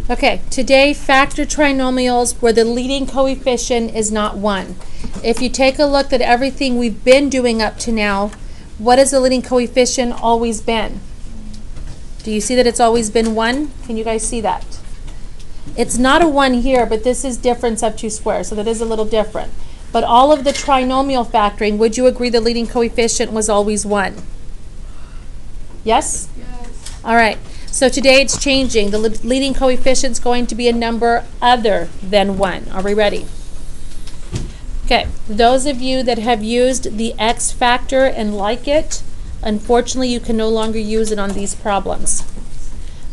Okay, today factor trinomials where the leading coefficient is not 1. If you take a look at everything we've been doing up to now, what has the leading coefficient always been? Do you see that it's always been 1? Can you guys see that? It's not a 1 here, but this is difference of 2 squares, so that is a little different. But all of the trinomial factoring, would you agree the leading coefficient was always 1? Yes? Yes. All right. So today it's changing. The leading coefficient is going to be a number other than 1. Are we ready? Okay. Those of you that have used the X factor and like it, unfortunately you can no longer use it on these problems.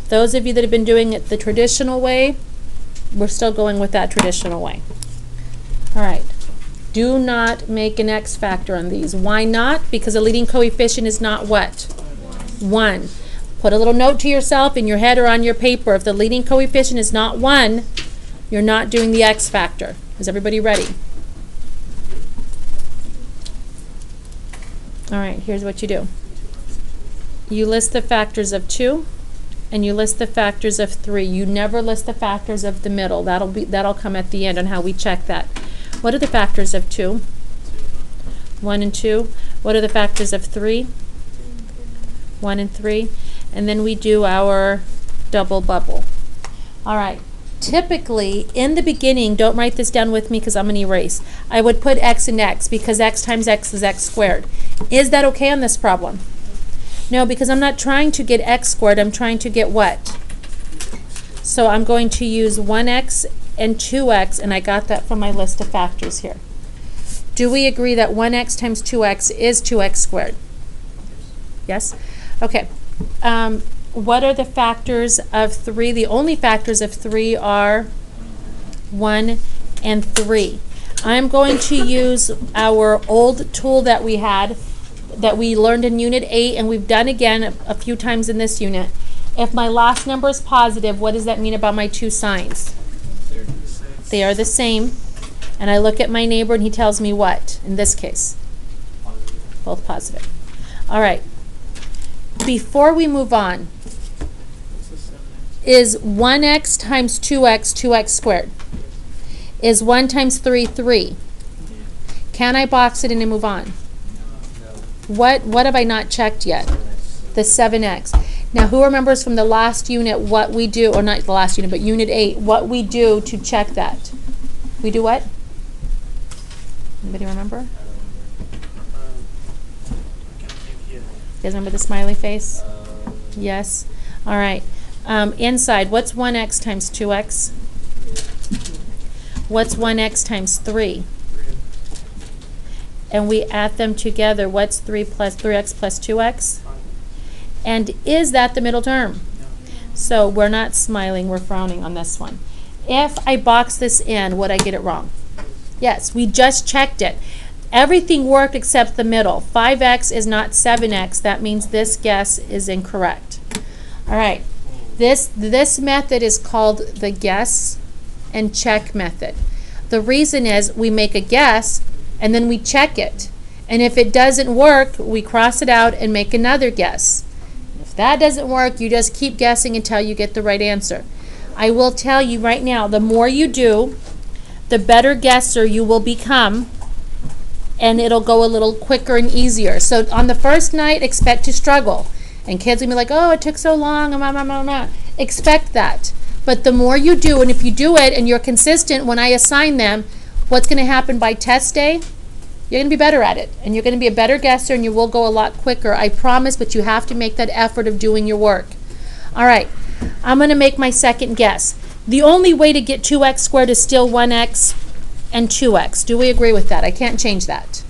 Those of you that have been doing it the traditional way, we're still going with that traditional way. All right. Do not make an X factor on these. Why not? Because the leading coefficient is not what? 1. Put a little note to yourself in your head or on your paper. If the leading coefficient is not 1, you're not doing the X factor. Is everybody ready? All right, here's what you do. You list the factors of 2 and you list the factors of 3. You never list the factors of the middle. That'll come at the end on how we check that. What are the factors of 2? 1 and 2. What are the factors of 3? 1 and 3. And then we do our double bubble. All right. Typically, in the beginning, don't write this down with me because I'm going to erase. I would put x and x because x times x is x squared. Is that okay on this problem? No, because I'm not trying to get x squared. I'm trying to get what? So I'm going to use 1x and 2x, and I got that from my list of factors here. Do we agree that 1x times 2x is 2x squared? Yes? Okay. What are the factors of 3? The only factors of 3 are 1 and 3. I'm going to use our old tool that we had, that we learned in Unit 8, and we've done again a few times in this unit. If my last number is positive, what does that mean about my two signs? They are the same. And I look at my neighbor and he tells me what, in this case? Both positive. All right. Before we move on, is 1x times 2x 2x squared? Is 1 times 3 3? Can I box it in and move on? What have I not checked yet? The 7x. Now who remembers from the last unit what we do, or not the last unit, but Unit 8, what we do to check that? We do what? Anybody remember? You guys remember the smiley face? Yes. All right. Inside, what's 1x times 2x? What's 1x times 3? And we add them together. What's 3x plus 2x? And is that the middle term? So we're not smiling, we're frowning on this one. If I box this in, would I get it wrong? Yes, we just checked it. Everything worked except the middle. 5x is not 7x. That means this guess is incorrect. All right. This method is called the guess and check method. The reason is we make a guess and then we check it. And if it doesn't work, we cross it out and make another guess. If that doesn't work, you just keep guessing until you get the right answer. I will tell you right now, the more you do, the better guesser you will become, and it'll go a little quicker and easier. So on the first night, expect to struggle. And kids will be like, oh, it took so long. Expect that. But the more you do, and if you do it and you're consistent when I assign them, what's going to happen by test day? You're going to be better at it. And you're going to be a better guesser and you will go a lot quicker. I promise, but you have to make that effort of doing your work. All right. I'm going to make my second guess. The only way to get 2x squared is still 1x and 2x. Do we agree with that? I can't change that.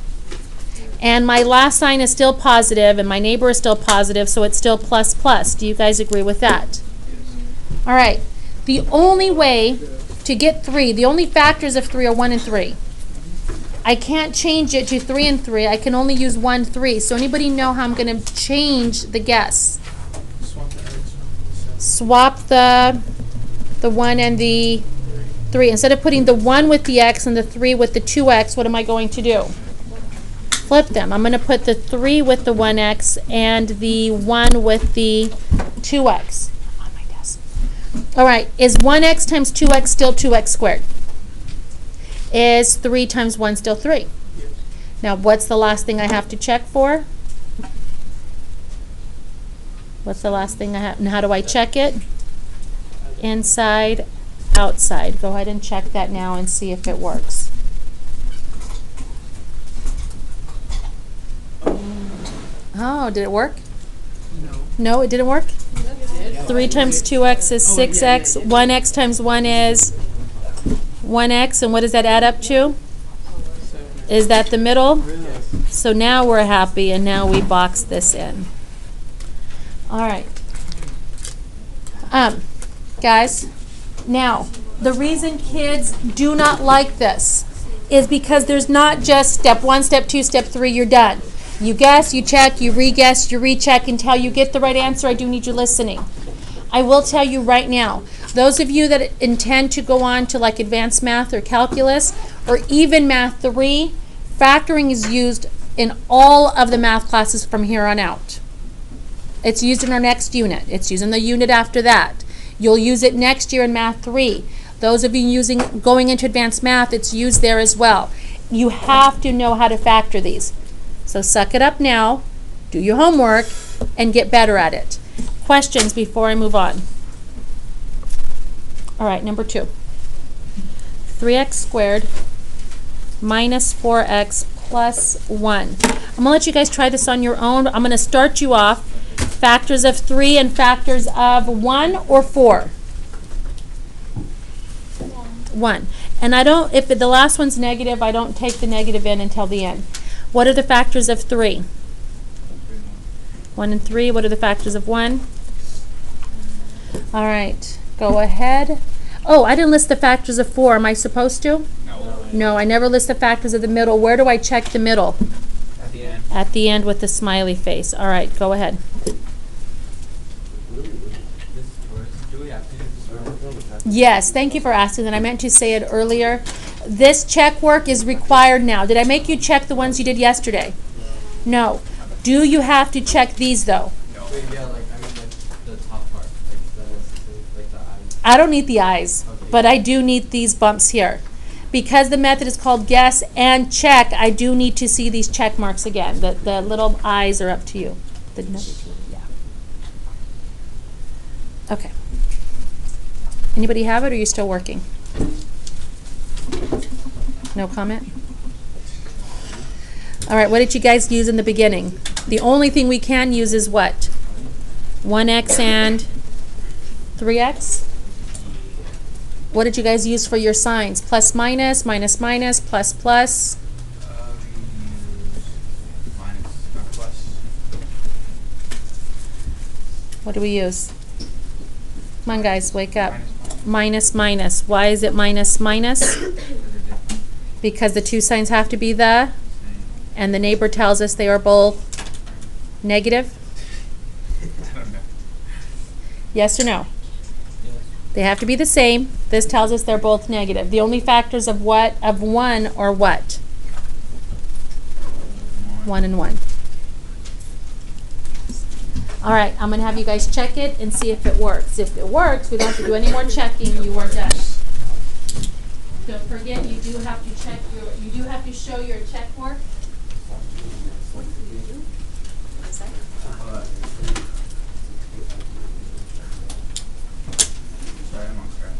And my last sign is still positive, and my neighbor is still positive, so it's still plus plus. Do you guys agree with that? All right. The only way to get 3, the only factors of 3 are 1 and 3. I can't change it to 3 and 3. I can only use 1, 3. So anybody know how I'm going to change the guess? Swap the 1 and the 3. Instead of putting the 1 with the x and the 3 with the 2x, what am I going to do? Flip them. I'm going to put the 3 with the 1x and the 1 with the 2x on my desk. All right, is 1x times 2x still 2x squared? Is 3 times 1 still 3? Yes. Now, what's the last thing I have to check for? What's the last thing I have? And how do I check it? Inside, outside. Go ahead and check that now and see if it works. Oh, did it work? No. No, it didn't work? 3 times 2x is Oh, yeah, 6x. yeah, yeah. 1x times 1 is 1x. And what does that add up to? 7. Is that the middle? Yes. So now we're happy, and now we box this in. All right. Guys, now, the reason kids do not like this is because there's not just step 1, step 2, step 3, you're done. You guess, you check, you re-guess, you recheck until you get the right answer. I do need you listening. I will tell you right now, those of you that intend to go on to like advanced math or calculus or even math 3, factoring is used in all of the math classes from here on out. It's used in our next unit. It's used in the unit after that. You'll use it next year in math 3. Those of you going into advanced math, it's used there as well. You have to know how to factor these. So suck it up now, do your homework, and get better at it. Questions before I move on? All right, number 2. 3x squared minus 4x plus 1. I'm going to let you guys try this on your own. I'm going to start you off. Factors of 3 and factors of 1 or 4? 1. And I don't, if the last one's negative, I don't take the negative in until the end. What are the factors of 3? 1 and 3. What are the factors of 1? All right, go ahead. Oh, I didn't list the factors of 4. Am I supposed to? No. No, I never list the factors of the middle. Where do I check the middle? At the end. At the end with the smiley face. All right, go ahead. Yes, thank you for asking that. I meant to say it earlier. This check work is required now. Did I make you check the ones you did yesterday? No. Do you have to check these though? No. Wait, yeah, like, I mean, like, the top part, like the eyes. I don't need the eyes, Okay. but I do need these bumps here. Because the method is called guess and check, I do need to see these check marks again. The little eyes are up to you. Yeah. Okay. Anybody have it, or are you still working? No comment? All right, what did you guys use in the beginning? The only thing we can use is what? 1x and 3x? What did you guys use for your signs? Plus, minus, minus, minus, plus, plus? Minus, not plus. What do we use? Come on, guys, wake up. Minus, Minus, minus. Why is it minus, minus? They're different. Because the two signs have to be the, Same. and the neighbor tells us they are both negative? I don't know. Yes or no? Yes. They have to be the same. This tells us they're both negative. The only factors of what? Of 1 or what? 1 and 1. All right, I'm going to have you guys check it and see if it works. If it works, we don't have to do any more checking. You are done. Don't forget, you do have to check your, you do have to show your check mark. Sorry, I'm on scratch.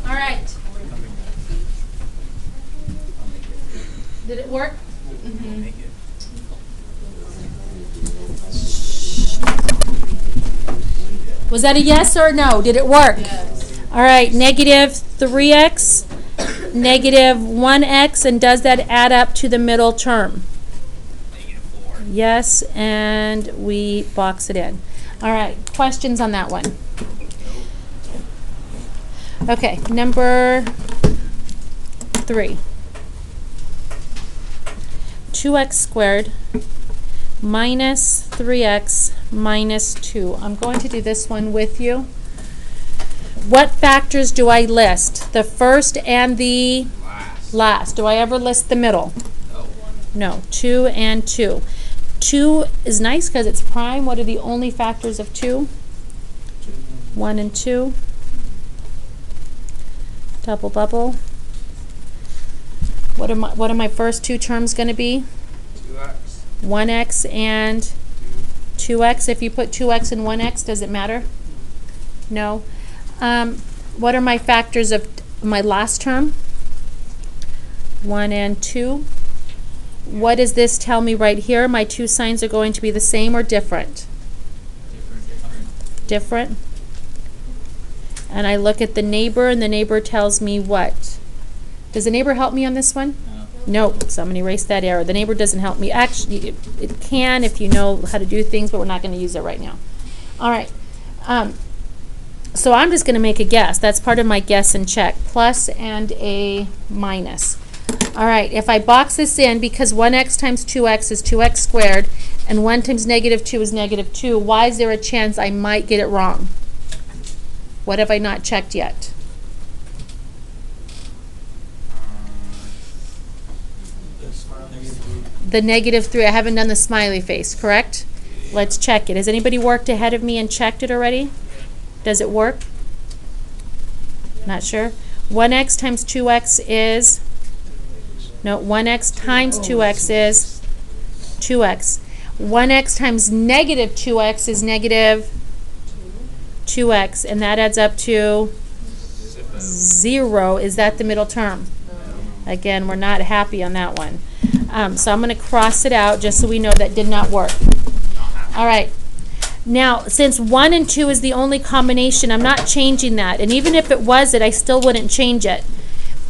All right. Did it work? Make it. Was that a yes or a no? Did it work? Yes. All right, negative 3x, negative 1x, and does that add up to the middle term? -4. Yes, and we box it in. All right, questions on that one? Okay, number 3. 2x squared minus 3x minus 2. I'm going to do this one with you. What factors do I list? The first and the last. Do I ever list the middle? No. 2 and 2. 2 is nice because it's prime. What are the only factors of 2? 1 and 2. Double bubble. What are my first two terms going to be? 2x. 1x and 2x. If you put 2x and 1x, does it matter? No. What are my factors of my last term? 1 and 2. What does this tell me right here? My two signs are going to be the same or different? Different. And I look at the neighbor, and the neighbor tells me what? Does the neighbor help me on this one? No. So I'm going to erase that error. The neighbor doesn't help me. Actually, it can if you know how to do things, but we're not going to use it right now. All right. So I'm just going to make a guess. That's part of my guess and check. Plus and a minus. All right. If I box this in, because 1x times 2x is 2x squared, and 1 times negative 2 is negative 2, why is there a chance I might get it wrong? What have I not checked yet? The negative 3. I haven't done the smiley face, correct? Let's check it. Has anybody worked ahead of me and checked it already? Does it work? Not sure. 1x times 2x is, no, 1x times 2x is 2x. 1x times negative 2x is negative 2x, and that adds up to 0. Is that the middle term? Again, we're not happy on that one. So I'm going to cross it out just so we know that did not work. All right. Now, since 1 and 2 is the only combination, I'm not changing that. And even if it was it, I still wouldn't change it.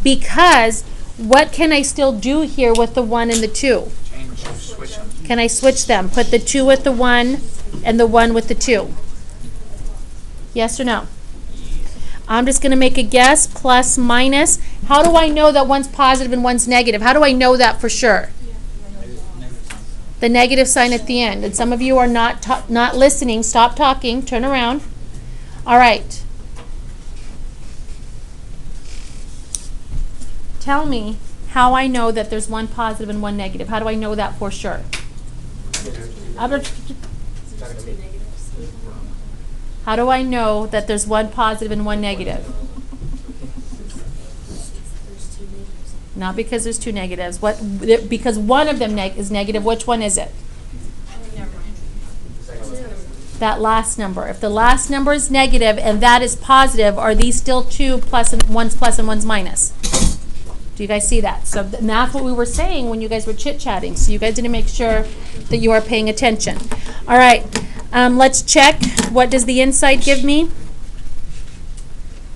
Because what can I still do here with the 1 and the 2? Switch them. Can I switch them? Put the 2 with the 1 and the 1 with the 2. Yes or no? I'm just going to make a guess. Plus, minus. How do I know that one's positive and one's negative? How do I know that for sure? The negative sign at the end. And some of you are not listening. Stop talking. Turn around. All right. Tell me how I know that there's one positive and one negative. How do I know that for sure? How do I know that there's one positive and one negative? Not because there's two negatives. Because one of them is negative. Which one is it? That last number. If the last number is negative and that is positive, are these still two plus and one's minus? Do you guys see that? So that's what we were saying when you guys were chit-chatting. So you guys need to make sure that you are paying attention. All right. Let's check. What does the inside give me?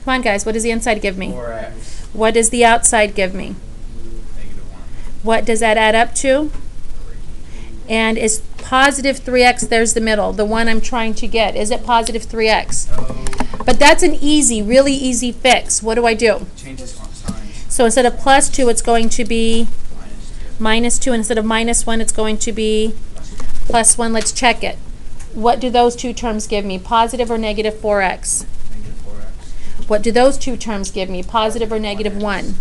Come on, guys. What does the inside give me? 4x. What does the outside give me? Negative 1. What does that add up to? And is positive 3x, there's the middle, the one I'm trying to get. Is it positive 3x? No. But that's an easy, really easy fix. What do I do? Change this one sign. So instead of plus 2, it's going to be Minus 2. minus 2. And instead of minus 1, it's going to be plus 1. Let's check it. What do those two terms give me? Positive or negative 4x? Negative 4x. What do those two terms give me? Positive or negative 1?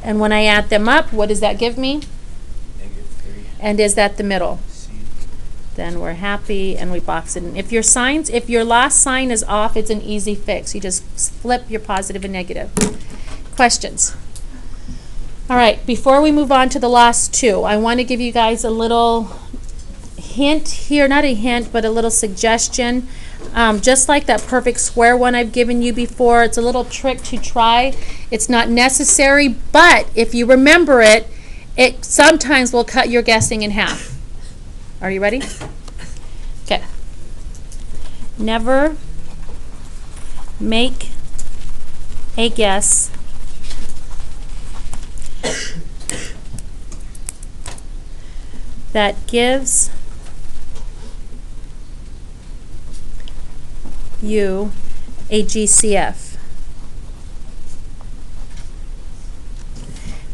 And when I add them up, what does that give me? Negative 3. And is that the middle? C. Then we're happy and we box it in. If your last sign is off, it's an easy fix. You just flip your positive and negative. Questions? All right, before we move on to the last two, I want to give you guys a little hint here, not a hint, but a little suggestion. Just like that perfect square one I've given you before, it's a little trick to try. It's not necessary, but if you remember it, it sometimes will cut your guessing in half. Are you ready? Okay. Never make a guess that gives you a GCF.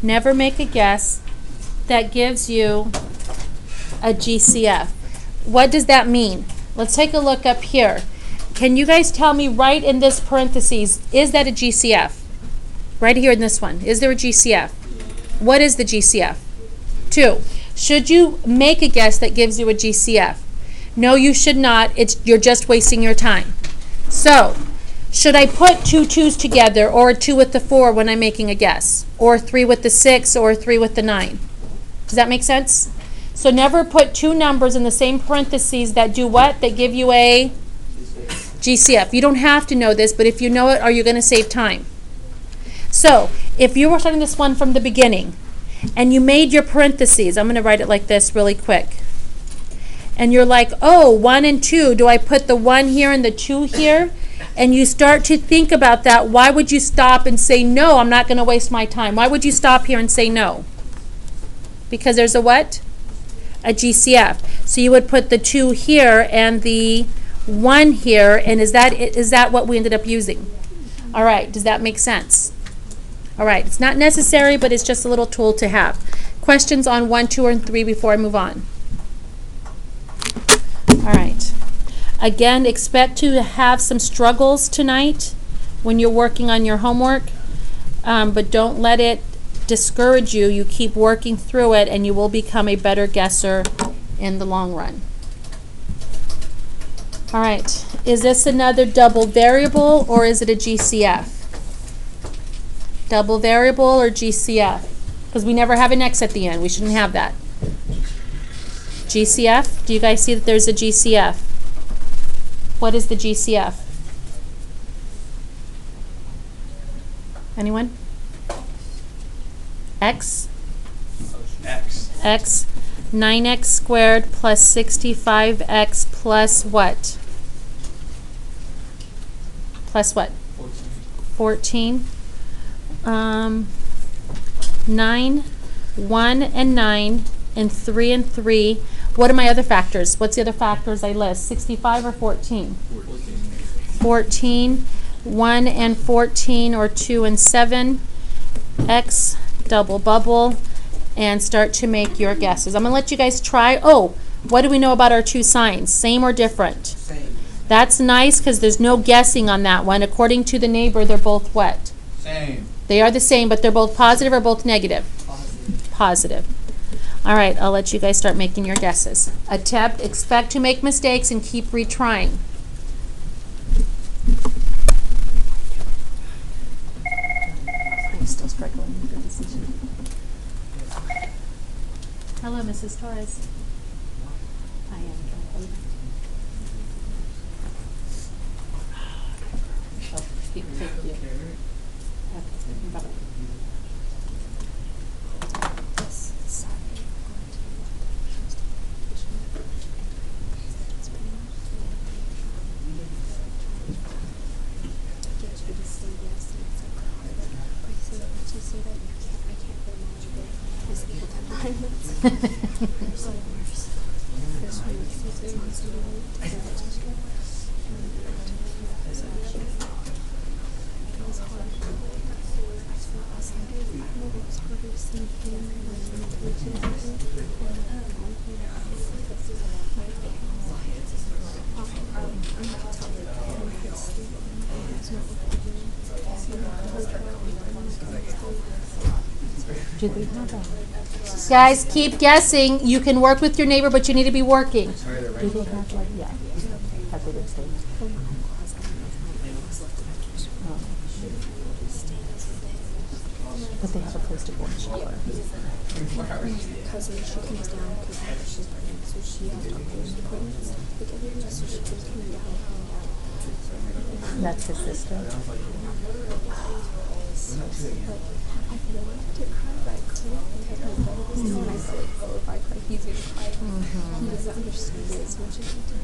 Never make a guess that gives you a GCF. what does that mean? Let's take a look up here. Can you guys tell me right in this parentheses, is that a GCF? Right here in this one, is there a GCF? What is the GCF? 2. Should you make a guess that gives you a GCF? No, you should not. You're just wasting your time. So, should I put 2 2s together, or a 2 with the 4 when I'm making a guess? Or 3 with the 6, or 3 with the 9? Does that make sense? So never put 2 numbers in the same parentheses that do what? That give you a GCF. You don't have to know this, but if you know it, are you going to save time? So, if you were starting this one from the beginning, and you made your parentheses, I'm going to write it like this really quick. And you're like, oh, 1 and 2, do I put the 1 here and the 2 here? And you start to think about that, why would you stop and say, no, I'm not going to waste my time? Why would you stop here and say no? Because there's a what? A GCF. So you would put the 2 here and the 1 here, and is that what we ended up using? All right, does that make sense? All right, it's not necessary, but it's just a little tool to have. Questions on 1, 2, and 3 before I move on? All right. Again, expect to have some struggles tonight when you're working on your homework, but don't let it discourage you. You keep working through it, and you will become a better guesser in the long run. All right. Is this another double variable, or is it a GCF? Double variable or GCF? Because we never have an X at the end. We shouldn't have that. GCF? Do you guys see that there's a GCF? What is the GCF? Anyone? X? X. 9x squared plus 65x plus what? Plus what? 14. 9, 1 and 9, and 3 and 3. What are my other factors? What's the other factors I list? 65 or 14? 14. 1 and 14, or 2 and 7. X, double bubble, and start to make your guesses. I'm going to let you guys try. Oh, what do we know about our 2 signs? Same or different? Same. That's nice because there's no guessing on that one. According to the neighbor, they're both what? Same. They are the same, but they're both positive or both negative? Positive. All right, I'll let you guys start making your guesses. Expect to make mistakes and keep retrying. I'm still struggling with the decision. Hello, Mrs. Torres. I am. Thank you. Bye-bye. Guys, keep guessing. You can work with your neighbor, but you need to be working. Do they have like, yeah. Have they been staying? But they have a place to go and shower. Cousin, she comes down because she's pregnant, so she has doctor's appointments. Like every day, so she keeps coming down, That's his sister. But I feel like to cry, but I couldn't because my brother was there, and I felt like, oh, if I cry, he's gonna cry. He doesn't understand it as much as I do.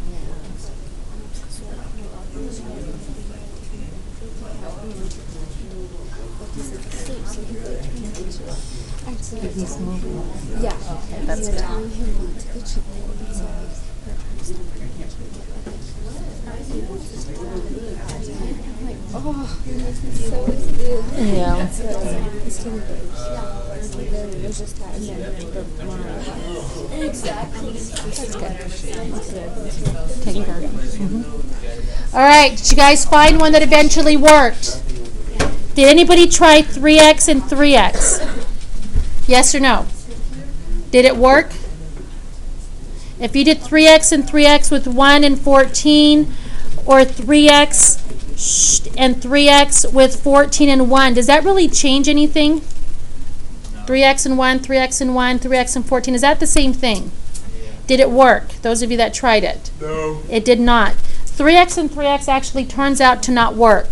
He's asleep, so he's like trying to reach it. But he's moving. Yeah. Okay, that's He's good. telling him not to itch it, and so they're trying to stop him from itching it. like, oh, it makes me so excited. Yeah. So it's too much. And then it was just that, and then the line. Exactly. That's good. Taking care. Mhm. All right, did you guys find one that eventually worked? Did anybody try 3x and 3x? Yes or no? Did it work? If you did 3x and 3x with 1 and 14, or 3x and 3x with 14 and 1, does that really change anything? 3x and 1, 3x and 1, 3x and 14, is that the same thing? Did it work? Those of you that tried it. No. It did not. 3x and 3x actually turns out to not work.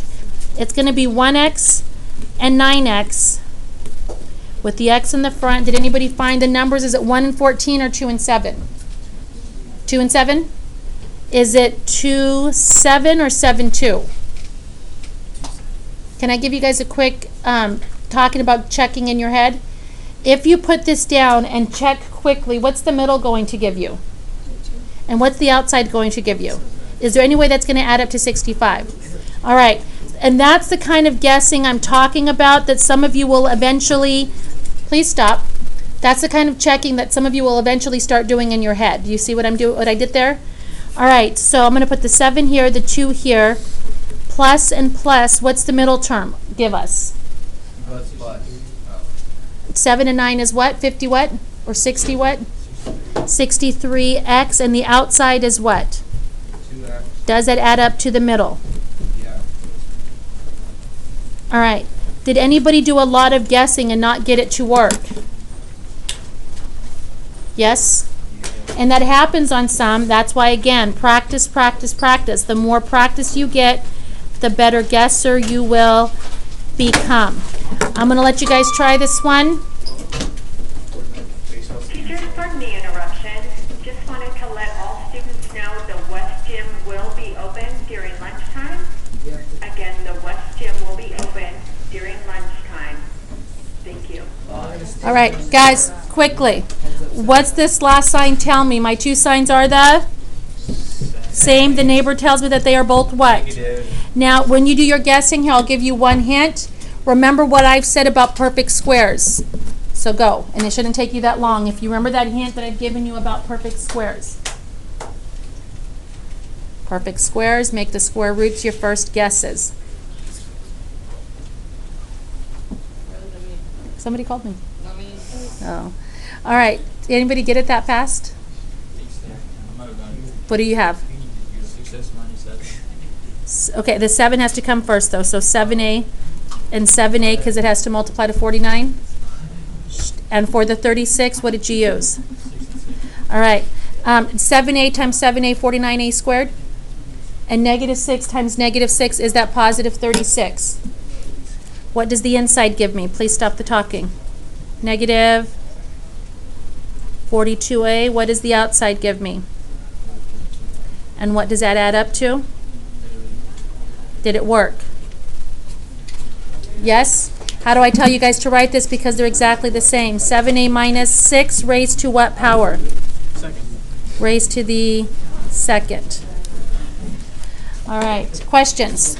It's going to be 1x and 9x with the x in the front. Did anybody find the numbers? Is it 1 and 14 or 2 and 7? 2 and 7? Is it 2, 7 or 7, 2? Can I give you guys a quick talking about checking in your head? If you put this down and check quickly, what's the middle going to give you? And what's the outside going to give you? Is there any way that's going to add up to 65? All right. And that's the kind of guessing I'm talking about that some of you will eventually, please stop. That's the kind of checking that some of you will eventually start doing in your head. Do you see what I'm doing, what I did there? All right. So I'm going to put the 7 here, the 2 here, plus and plus. What's the middle term? Give us. Plus. 7 and 9 is what? 50 what? Or 60 what? 63x, and the outside is what? 2x. Does that add up to the middle? Yeah. All right. Did anybody do a lot of guessing and not get it to work? Yes? And that happens on some. That's why, again, practice, practice, practice. The more practice you get, the better guesser you will become. I'm going to let you guys try this one. Teachers, pardon the interruption. Just wanted to let all students know the West Gym will be open during lunchtime. Again, the West Gym will be open during lunchtime. Thank you. All right, guys, quickly. What's this last sign tell me? My two signs are the same. The neighbor tells me that they are both what? Negative. Now, when you do your guessing here, I'll give you one hint. Remember what I've said about perfect squares. So go. And it shouldn't take you that long if you remember that hint that I've given you about perfect squares. Perfect squares, make the square roots your first guesses. Somebody called me. Oh. All right. Anybody get it that fast? What do you have? 6x minus 7. Okay, the 7 has to come first, though. So 7a and 7a, because it has to multiply to 49. And for the 36, what did you use? All right. 7a times 7a, 49a squared. And negative 6 times negative 6, is that positive 36? What does the inside give me? Please stop the talking. Negative 42a. What does the outside give me? And what does that add up to? Did it work? Yes? How do I tell you guys to write this? Because they're exactly the same. 7a minus 6 raised to what power? Second. Raised to the second. All right. Questions?